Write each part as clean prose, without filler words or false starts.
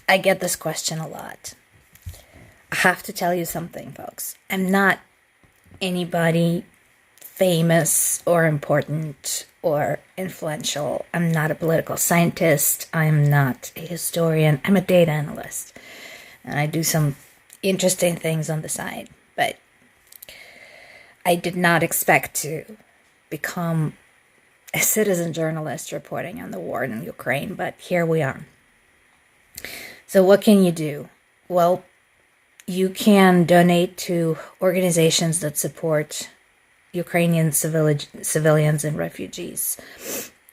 I get this question a lot. I have to tell you something, folks. I'm not anybody famous or important or influential. I'm not a political scientist. I'm not a historian. I'm a data analyst. And I do some interesting things on the side. But I did not expect to become a citizen journalist reporting on the war in Ukraine, but here we are. So what can you do? Well, you can donate to organizations that support Ukrainian civilians and refugees,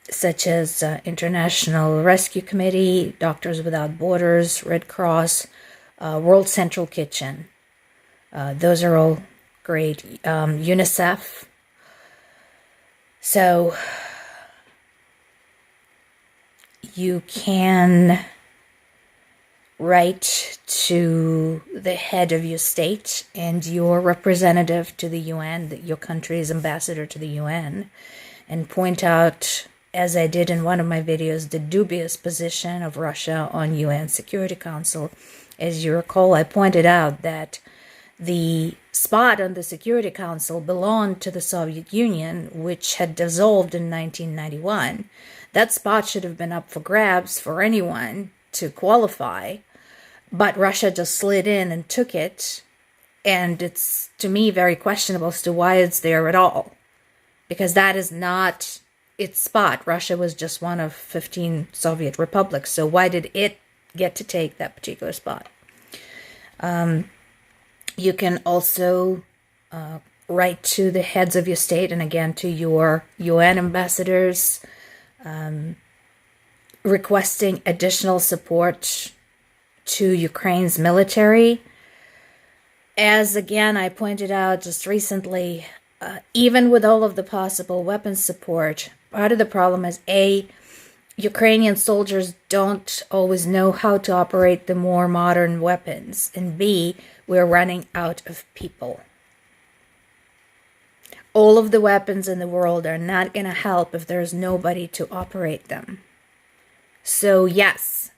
such as International Rescue Committee, Doctors Without Borders, Red Cross, World Central Kitchen. Those are all great. UNICEF. So you can write to the head of your state and your representative to the UN, your country's ambassador to the UN, and point out, as I did in one of my videos, the dubious position of Russia on UN Security Council. As you recall, I pointed out that the spot on the Security Council belonged to the Soviet Union, which had dissolved in 1991. That spot should have been up for grabs for anyone to qualify, but Russia just slid in and took it, and it's, to me, very questionable as to why it's there at all, because that is not its spot. Russia was just one of 15 Soviet republics, so why did it get to take that particular spot? You can also write to the heads of your state and again to your UN ambassadors, requesting additional support to Ukraine's military. As again I pointed out just recently, even with all of the possible weapons support, part of the problem is Ukrainian soldiers don't always know how to operate the more modern weapons, and B, we're running out of people. All of the weapons in the world are not going to help if there's nobody to operate them. So yes,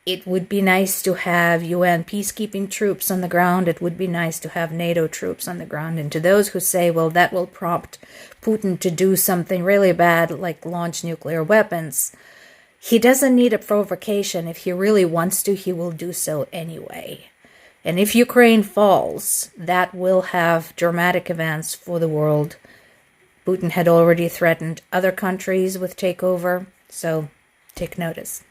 it would be nice to have UN peacekeeping troops on the ground. It would be nice to have NATO troops on the ground. And to those who say, well, that will prompt Putin to do something really bad, like launch nuclear weapons, he doesn't need a provocation. If he really wants to, he will do so anyway. And if Ukraine falls, that will have dramatic events for the world. Putin had already threatened other countries with takeover, so take notice.